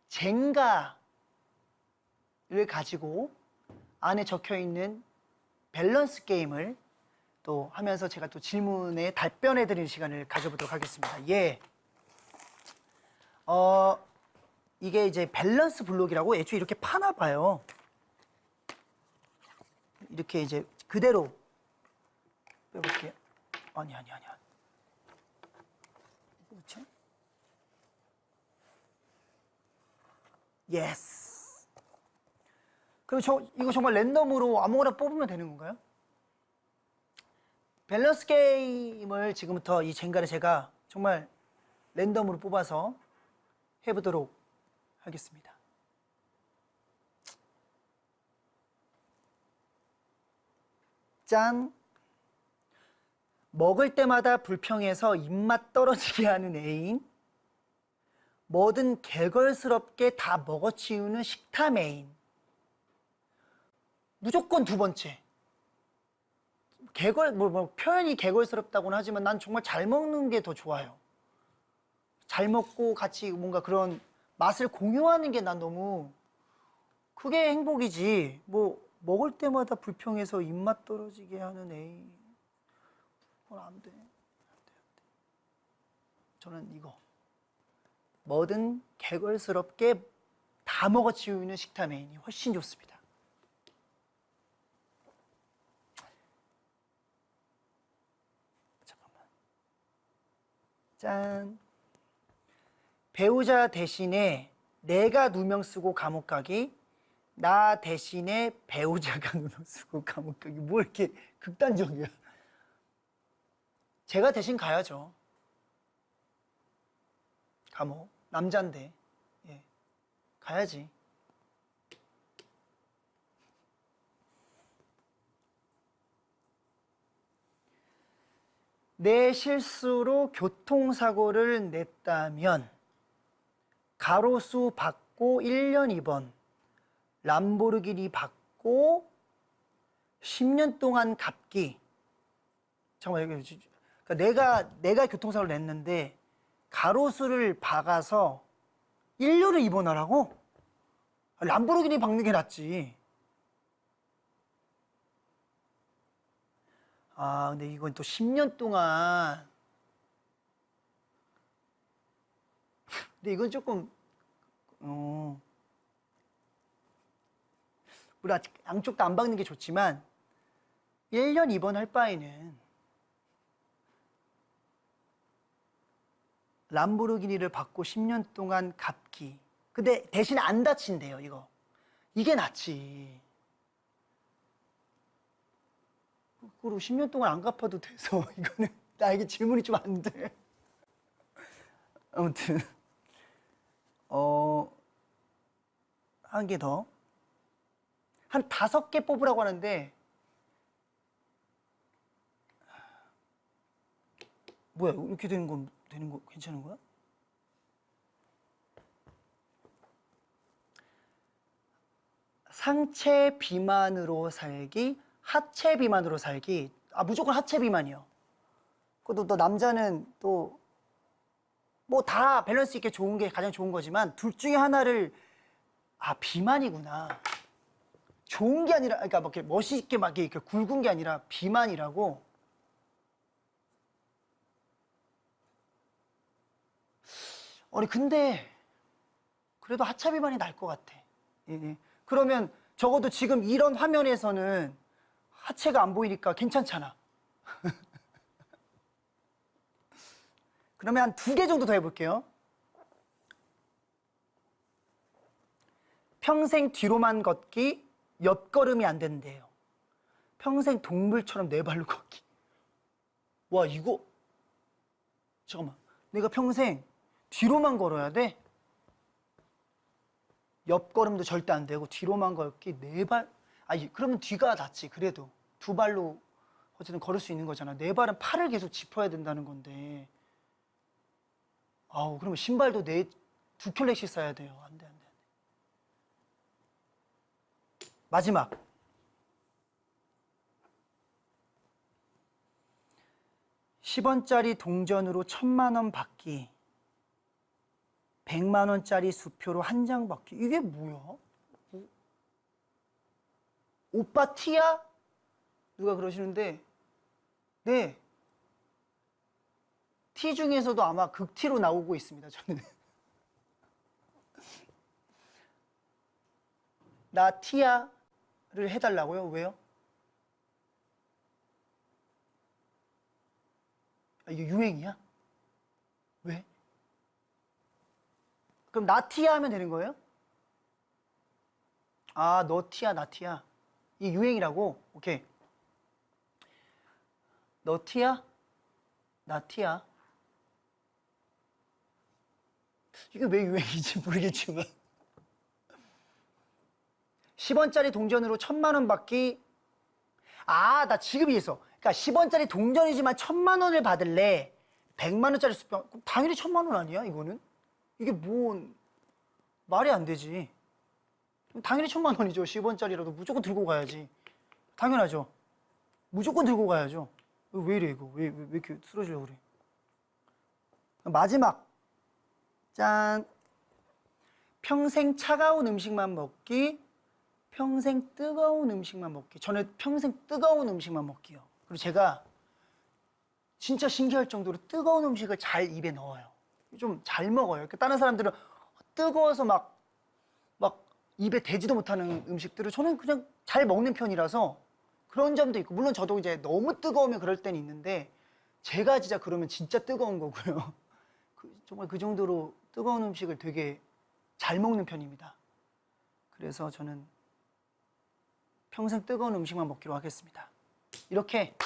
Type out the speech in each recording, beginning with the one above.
젠가를 가지고 안에 적혀 있는 밸런스 게임을 또 하면서 제가 또 질문에 답변해 드리는 시간을 가져보도록 하겠습니다. 예. 이게 이제 밸런스 블록이라고 애초에 이렇게 파나 봐요. 이렇게 이제 그대로 빼볼게요. 아니야. 그렇죠? 예스. 그럼 이거 정말 랜덤으로 아무거나 뽑으면 되는 건가요? 밸런스 게임을 지금부터 이 젠가를 제가 정말 랜덤으로 뽑아서 해보도록 하겠습니다. 짠! 먹을 때마다 불평해서 입맛 떨어지게 하는 애인, 뭐든 개걸스럽게 다 먹어치우는 식탐 애인. 무조건 두 번째. 표현이 개걸스럽다고는 하지만 난 정말 잘 먹는 게 더 좋아요. 잘 먹고 같이 뭔가 그런 맛을 공유하는 게 난 너무 그게 행복이지. 먹을 때마다 불평해서 입맛 떨어지게 하는 애인. 그건 안 돼. 저는 이거. 뭐든 개걸스럽게 다 먹어치우는 식탐 애인이 훨씬 좋습니다. 잠깐만. 짠. 배우자 대신에 내가 누명 쓰고 감옥 가기, 나 대신에 배우자가 누명 쓰고 감옥 가기. 뭐 이렇게 극단적이야. 제가 대신 가야죠. 감옥. 남잔데. 예. 가야지. 내 실수로 교통사고를 냈다면 가로수 받고 1년 입원, 람보르기니 받고 10년 동안 갚기. 잠깐만, 그러니까 내가 교통사고를 냈는데 가로수를 박아서 1년을 입원하라고? 람보르기니 박는 게 낫지. 근데 이건 또 10년 동안. 근데 이건 조금, 우리 아직 양쪽 다 안 박는 게 좋지만, 1년 입원할 바에는 람보르기니를 받고 10년 동안 갚기. 근데 대신 안 다친대요, 이거. 이게 낫지. 그리고 10년 동안 안 갚아도 돼서, 이거는, 나에게 질문이 좀 안 돼. 아무튼, 한 개 더. 한 5개 뽑으라고 하는데, 뭐야, 이렇게 되는 거 괜찮은 거야? 상체 비만으로 살기, 하체 비만으로 살기. 무조건 하체 비만이요. 그것도 또 남자는 또, 다 밸런스 있게 좋은 게 가장 좋은 거지만, 둘 중에 하나를, 비만이구나. 좋은 게 아니라, 그러니까 막 이렇게 멋있게 막 이렇게 굵은 게 아니라 비만이라고. 근데 그래도 하체 비만이 나을 것 같아. 예. 그러면 적어도 지금 이런 화면에서는 하체가 안 보이니까 괜찮잖아. 그러면 한 2개 정도 더 해볼게요. 평생 뒤로만 걷기, 옆걸음이 안 된대요. 평생 동물처럼 네 발로 걷기. 와, 이거 잠깐만. 내가 평생 뒤로만 걸어야 돼? 옆걸음도 절대 안 되고 뒤로만 걷기 4발. 그러면 뒤가 낫지. 그래도 2발로 어쨌든 걸을 수 있는 거잖아. 4발은 팔을 계속 짚어야 된다는 건데. 그러면 신발도 2켤레씩 사야 돼요. 안 돼. 마지막. 10원짜리 동전으로 1000만 원 받기. 100만 원짜리 수표로 한 장 받기. 이게 뭐야? 오빠 티야? 누가 그러시는데, 네. 티 중에서도 아마 극티로 나오고 있습니다, 저는. 나 티야를 해달라고요? 왜요? 아, 이게 유행이야? 왜? 그럼 나 티야 하면 되는 거예요? 아, 너 티야, 나 티야. 이 유행이라고? 오케이. 너 티야? 나 티야. 이게 왜 유행인지 모르겠지만 10원짜리 동전으로 1000만 원 받기. 아, 나 지금 이해했어. 그러니까 10원짜리 동전이지만 1000만 원을 받을래? 100만 원짜리 수표. 당연히 1000만 원 아니야, 이거는? 이게 뭔 말이 안 되지. 당연히 1000만 원이죠. 10원짜리라도 무조건 들고 가야지. 당연하죠. 무조건 들고 가야죠. 왜 이래, 이거? 왜 이렇게 쓰러지려고 그래? 마지막. 짠. 평생 차가운 음식만 먹기, 평생 뜨거운 음식만 먹기. 저는 평생 뜨거운 음식만 먹기요. 그리고 제가 진짜 신기할 정도로 뜨거운 음식을 잘 입에 넣어요. 좀 잘 먹어요. 다른 사람들은 뜨거워서 막 입에 대지도 못하는 음식들을 저는 그냥 잘 먹는 편이라서 그런 점도 있고, 물론 저도 이제 너무 뜨거우면 그럴 때는 있는데, 제가 진짜 그러면 진짜 뜨거운 거고요. 정말 그 정도로 뜨거운 음식을 되게 잘 먹는 편입니다. 그래서 저는 평생 뜨거운 음식만 먹기로 하겠습니다. 이렇게.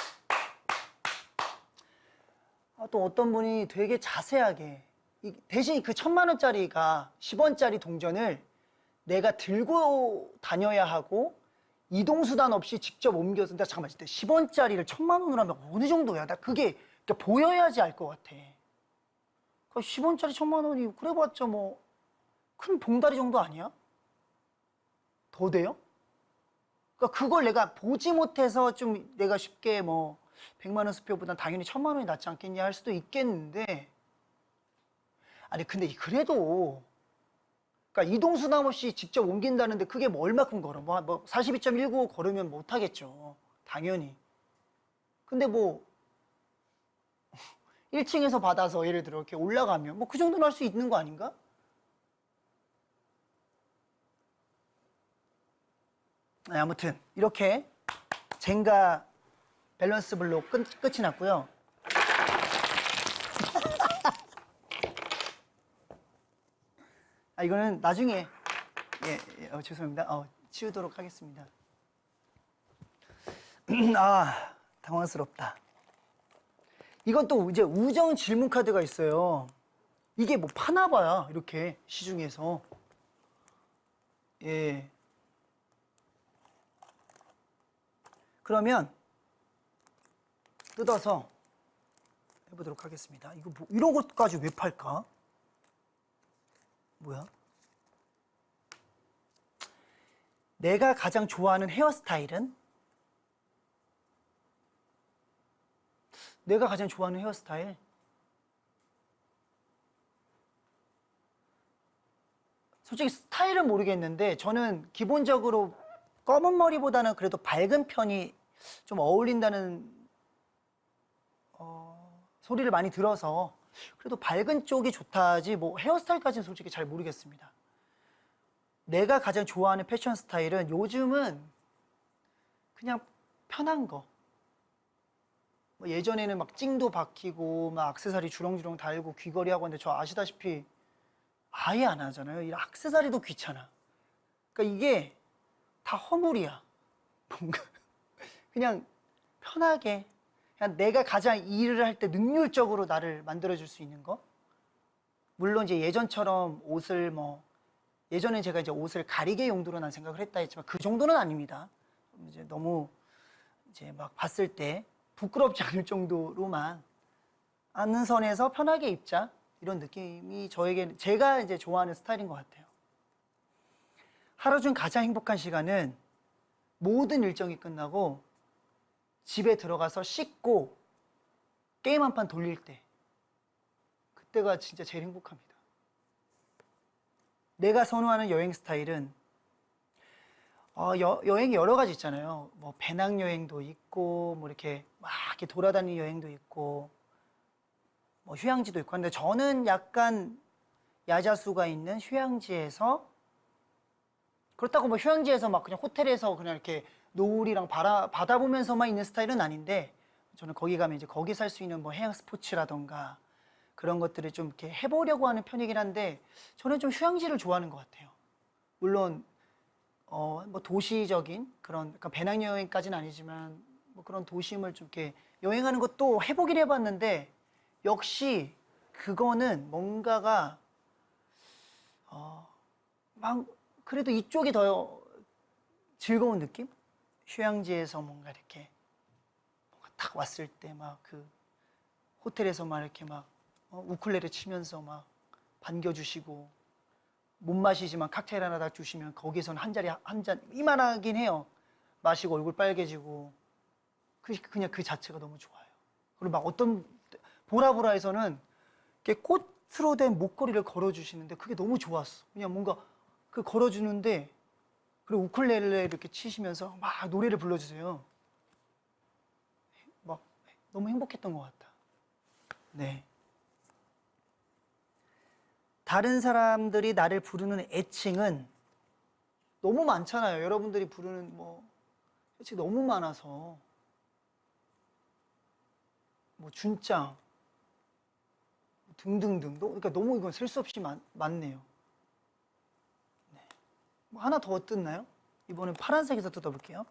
또 어떤 분이 되게 자세하게, 대신 그 1000만 원짜리가 10원짜리 동전을 내가 들고 다녀야 하고 이동수단 없이 직접 옮겨서, 나 잠깐만, 10원짜리를 1000만 원으로 하면 어느 정도야? 나 그게 보여야지 알 것 같아. 10원짜리 1000만 원이 그래봤자 뭐 큰 봉다리 정도 아니야? 더 돼요? 그러니까 그걸 내가 보지 못해서 좀 내가 쉽게 뭐 100만 원 수표보단 당연히 1000만 원이 낫지 않겠냐 할 수도 있겠는데, 아니 근데 그래도 그러니까 이동수단 없이 직접 옮긴다는데 그게 뭐 얼마큼 걸어? 뭐 42.195 걸으면 못 하겠죠. 당연히. 근데 뭐 1층에서 받아서 예를 들어 이렇게 올라가면 뭐 그 정도는 할 수 있는 거 아닌가? 네, 아무튼 이렇게 젠가 밸런스 블록 끝이 났고요. 이거는 나중에 죄송합니다. 치우도록 하겠습니다. 당황스럽다. 이건 또 이제 우정 질문 카드가 있어요. 이게 뭐 파나 봐요. 이렇게 시중에서. 예. 그러면 뜯어서 해보도록 하겠습니다. 이거 뭐 이런 것까지 왜 팔까? 뭐야? 내가 가장 좋아하는 헤어스타일은? 내가 가장 좋아하는 헤어스타일? 솔직히 스타일은 모르겠는데 저는 기본적으로 검은 머리보다는 그래도 밝은 편이 좀 어울린다는 소리를 많이 들어서 그래도 밝은 쪽이 좋다지 뭐 헤어스타일까지는 솔직히 잘 모르겠습니다. 내가 가장 좋아하는 패션 스타일은 요즘은 그냥 편한 거. 뭐 예전에는 막 찡도 박히고 막 액세서리 주렁주렁 달고 귀걸이 하고 하는데 저 아시다시피 아예 안 하잖아요. 이 액세서리도 귀찮아. 그러니까 이게 다 허물이야. 뭔가 그냥 편하게 그냥 내가 가장 일을 할 때 능률적으로 나를 만들어줄 수 있는 거. 물론 이제 예전처럼 옷을 뭐 예전에 제가 이제 옷을 가리개 용도로 난 생각을 했다 했지만 그 정도는 아닙니다. 이제 너무 이제 막 봤을 때 부끄럽지 않을 정도로만 앉는 선에서 편하게 입자 이런 느낌이 저에게 제가 이제 좋아하는 스타일인 것 같아요. 하루 중 가장 행복한 시간은 모든 일정이 끝나고 집에 들어가서 씻고 게임 한 판 돌릴 때, 그때가 진짜 제일 행복합니다. 내가 선호하는 여행 스타일은 여행이 여러 가지 있잖아요. 뭐 배낭여행도 있고 뭐 이렇게 막 이렇게 돌아다니는 여행도 있고 뭐 휴양지도 있고. 근데 저는 약간 야자수가 있는 휴양지에서, 그렇다고 뭐 휴양지에서 막 그냥 호텔에서 그냥 이렇게 노을이랑 바다 보면서만 있는 스타일은 아닌데, 저는 거기 가면 이제 거기 살 수 있는 뭐 해양 스포츠라던가 그런 것들을 좀 이렇게 해보려고 하는 편이긴 한데, 저는 좀 휴양지를 좋아하는 것 같아요. 물론 뭐 도시적인 그런, 그러니까 배낭여행까지는 아니지만 뭐 그런 도심을 좀 이렇게 여행하는 것도 해보긴 해봤는데, 역시 그거는 뭔가가 막 그래도 이쪽이 더 즐거운 느낌? 휴양지에서 뭔가 이렇게 딱 왔을 때 막 그 호텔에서 막 이렇게 막 우쿨렐레 치면서 막 반겨주시고, 못 마시지만 칵테일 하나 다 주시면 거기서는 한 잔 이만하긴 해요. 마시고 얼굴 빨개지고, 그냥 그 자체가 너무 좋아요. 그리고 막 어떤 보라보라에서는 이렇게 꽃으로 된 목걸이를 걸어주시는데 그게 너무 좋았어. 그냥 뭔가 그 걸어주는데, 그리고 우쿨렐레 이렇게 치시면서 막 노래를 불러주세요. 막 너무 행복했던 것 같다. 네. 다른 사람들이 나를 부르는 애칭은 너무 많잖아요. 여러분들이 부르는 뭐 애칭 너무 많아서, 뭐 준짱 등등등. 그러니까 너무 이건 셀 수 없이 많네요. 네. 뭐 하나 더 뜯나요? 이번엔 파란색에서 뜯어볼게요.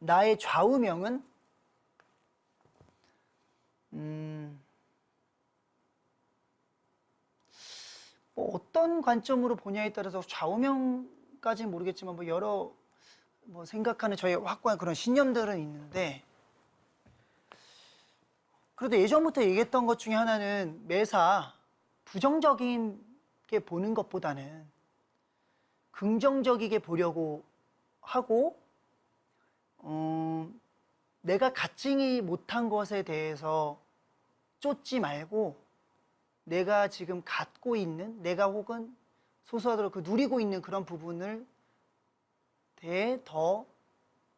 나의 좌우명은 뭐 어떤 관점으로 보냐에 따라서 좌우명까지는 모르겠지만 뭐 여러 뭐 생각하는 저의 확고한 그런 신념들은 있는데, 그래도 예전부터 얘기했던 것 중에 하나는 매사 부정적인 게 보는 것보다는 긍정적이게 보려고 하고, 내가 갖지 못한 것에 대해서 쫓지 말고, 내가 지금 갖고 있는, 내가 혹은 소소하더라도 그 누리고 있는 그런 부분을 대해 더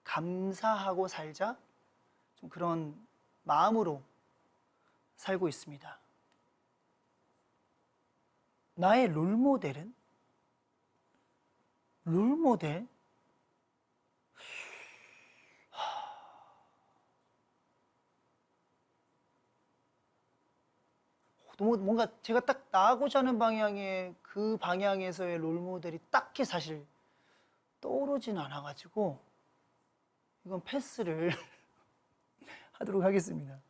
감사하고 살자, 좀 그런 마음으로 살고 있습니다. 나의 롤모델은? 롤모델? 너무 뭔가 제가 딱 나가고자 하는 방향의 그 방향에서의 롤모델이 딱히 사실 떠오르진 않아가지고 이건 패스를 하도록 하겠습니다.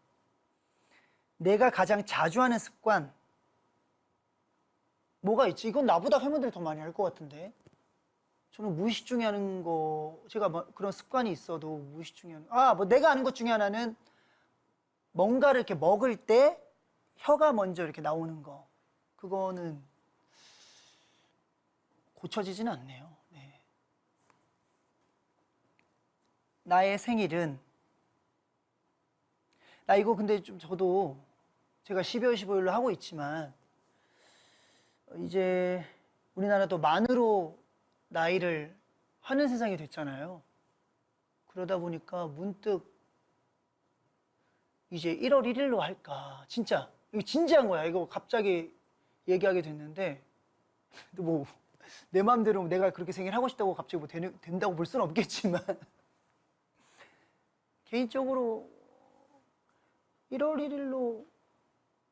내가 가장 자주 하는 습관 뭐가 있지? 이건 나보다 팬분들이 더 많이 할 것 같은데. 저는 무의식 중에 하는 거, 제가 뭐 그런 습관이 있어도 무의식 중에 하는, 뭐 내가 아는 것 중에 하나는 뭔가를 이렇게 먹을 때 혀가 먼저 이렇게 나오는 거. 그거는 고쳐지지는 않네요. 네. 나의 생일은, 나 이거 근데 좀 저도 제가 12월 15일로 하고 있지만 이제 우리나라도 만으로 나이를 하는 세상이 됐잖아요. 그러다 보니까 문득 이제 1월 1일로 할까. 진짜 이거 진지한 거야. 이거 갑자기 얘기하게 됐는데 뭐 내 마음대로 내가 그렇게 생일 하고 싶다고 갑자기 뭐 된다고 볼 수는 없겠지만 개인적으로 1월 1일로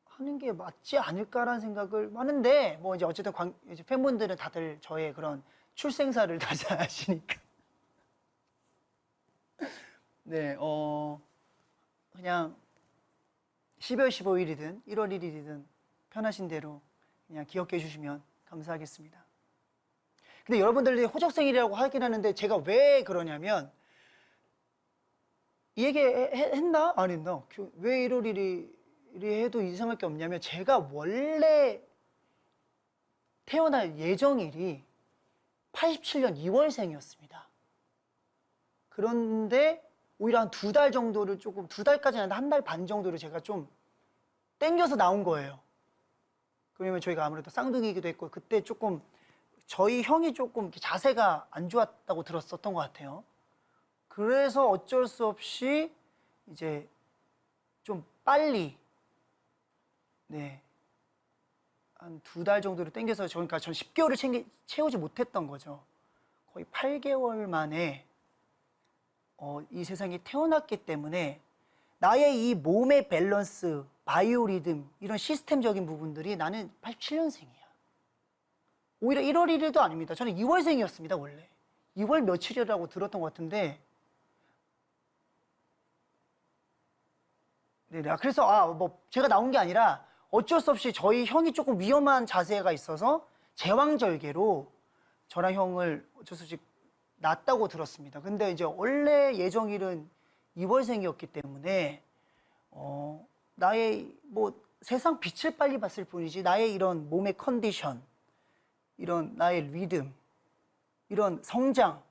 하는 게 맞지 않을까라는 생각을 하는데, 뭐 이제 어쨌든 이제 팬분들은 다들 저의 그런 출생사를 다 잘 아시니까 네, 그냥 12월 15일이든 1월 1일이든 편하신 대로 그냥 기억해 주시면 감사하겠습니다. 근데 여러분들이 호적생일이라고 하긴 하는데 제가 왜 그러냐면, 이 얘기 했나? 안 했나? 왜 1월 1일이 해도 이상할 게 없냐면, 제가 원래 태어날 예정일이 87년 2월생이었습니다. 그런데 오히려 한 2달 정도를 조금, 2달까지는 아닌데 1달 반 정도를 제가 좀 땡겨서 나온 거예요. 그러면 저희가 아무래도 쌍둥이기도 했고, 그때 조금 저희 형이 조금 이렇게 자세가 안 좋았다고 들었었던 것 같아요. 그래서 어쩔 수 없이 이제 좀 빨리, 네, 한 2달 정도를 땡겨서 그러니까 전 10개월을 채우지 못했던 거죠. 거의 8개월 만에 이 세상에 태어났기 때문에 나의 이 몸의 밸런스, 바이오리듬 이런 시스템적인 부분들이 나는 87년생이야. 오히려 1월 1일도 아닙니다. 저는 2월생이었습니다, 원래. 2월 며칠이라고 들었던 것 같은데. 네네. 그래서 뭐 제가 나온 게 아니라 어쩔 수 없이 저희 형이 조금 위험한 자세가 있어서 제왕절개로 저랑 형을 어쩔 수 없이 낳았다고 들었습니다. 근데 이제 원래 예정일은 2월생이었기 때문에 나의 뭐 세상 빛을 빨리 봤을 뿐이지 나의 이런 몸의 컨디션, 이런 나의 리듬, 이런 성장,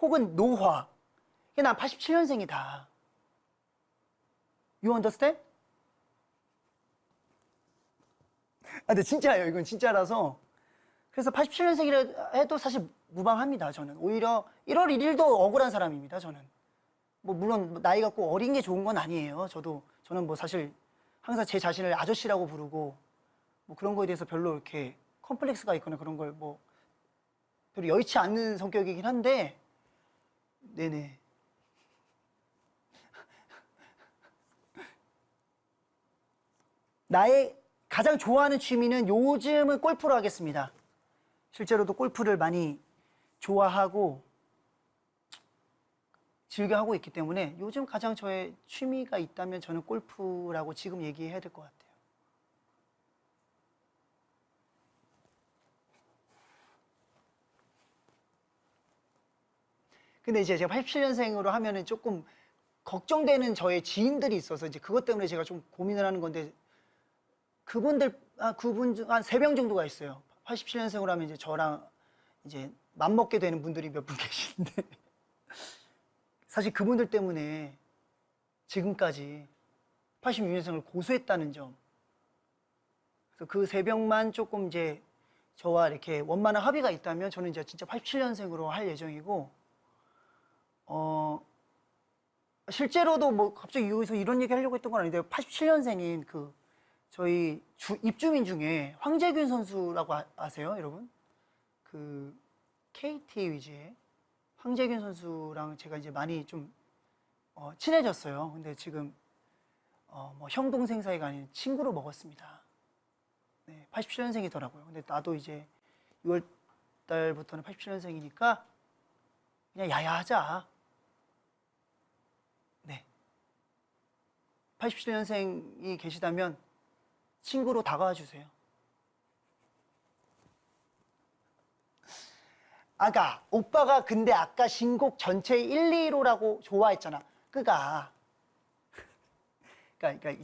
혹은 노화, 이게 난 87년생이다. You understand? 근데 진짜예요. 이건 진짜라서. 그래서 87년생이라 해도 사실 무방합니다. 저는 오히려 1월 1일도 억울한 사람입니다. 저는 뭐 물론 나이가 꼭 어린 게 좋은 건 아니에요. 저는 뭐 사실 항상 제 자신을 아저씨라고 부르고 뭐 그런 거에 대해서 별로 이렇게 컴플렉스가 있거나 그런 걸 뭐 별로 여의치 않는 성격이긴 한데, 네네. 나의 가장 좋아하는 취미는 요즘은 골프로 하겠습니다. 실제로도 골프를 많이 좋아하고 즐겨하고 있기 때문에 요즘 가장 저의 취미가 있다면 저는 골프라고 지금 얘기해야 될 것 같아요. 근데 이제 제가 87년생으로 하면은 조금 걱정되는 저의 지인들이 있어서 이제 그것 때문에 제가 좀 고민을 하는 건데, 그분 중 한 3명 정도가 있어요. 87년생으로 하면 이제 저랑 이제 맘먹게 되는 분들이 몇 분 계시는데 사실 그분들 때문에 지금까지 86년생을 고수했다는 점. 그래서 그 3명만 조금 이제 저와 이렇게 원만한 합의가 있다면 저는 이제 진짜 87년생으로 할 예정이고, 실제로도 뭐 갑자기 여기서 이런 얘기 하려고 했던 건 아닌데 87년생인 그 저희 입주민 중에 황재균 선수라고 아세요, 여러분? 그 KT 위즈의 황재균 선수랑 제가 이제 많이 좀 친해졌어요. 근데 지금 뭐 형 동생 사이가 아닌 친구로 먹었습니다. 네, 87년생이더라고요. 근데 나도 이제 6월 달부터는 87년생이니까 그냥 야야하자. 네. 87년생이 계시다면 친구로 다가와 주세요. 오빠가 근데 아까 신곡 전체 1, 2호라고 좋아했잖아. 그러니까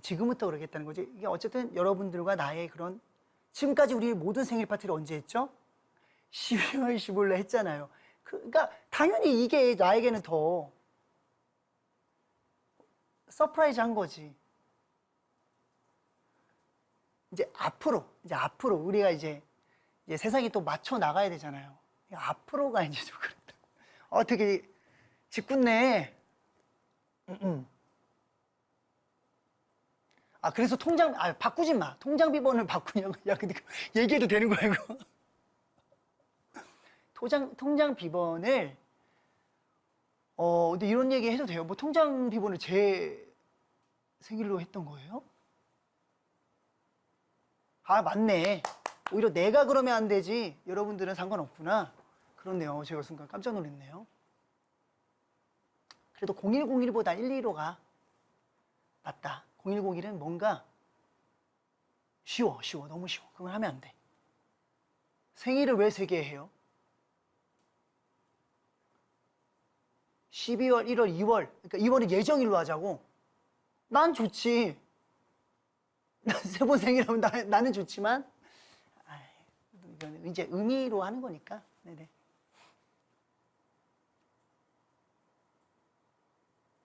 지금부터 그러겠다는 거지. 이게 어쨌든 여러분들과 나의 그런, 지금까지 우리 모든 생일 파티를 언제 했죠? 12월 15일에 했잖아요. 그러니까 당연히 이게 나에게는 더 서프라이즈 한 거지. 이제 앞으로 우리가 이제 세상이 또 맞춰 나가야 되잖아요. 앞으로가 이제 좀 그렇다. 되게 짓궂네. 그래서 바꾸지 마. 통장 비번을 바꾸냐고. 야, 근데 얘기해도 되는 거야, 이거? 통장 비번을, 근데 이런 얘기 해도 돼요? 뭐 통장 비번을 제 생일로 했던 거예요? 맞네. 오히려 내가 그러면 안 되지. 여러분들은 상관없구나. 그렇네요. 제가 순간 깜짝 놀랐네요. 그래도 0101보다 115가 낫다. 0101은 뭔가 쉬워. 너무 쉬워. 그건 하면 안 돼. 생일을 왜 3개 해요? 12월, 1월, 2월. 그러니까 2월은 예정일로 하자고. 난 좋지. 세 번 생일하면 나는 좋지만, 이건 이제 의미로 하는 거니까. 네네.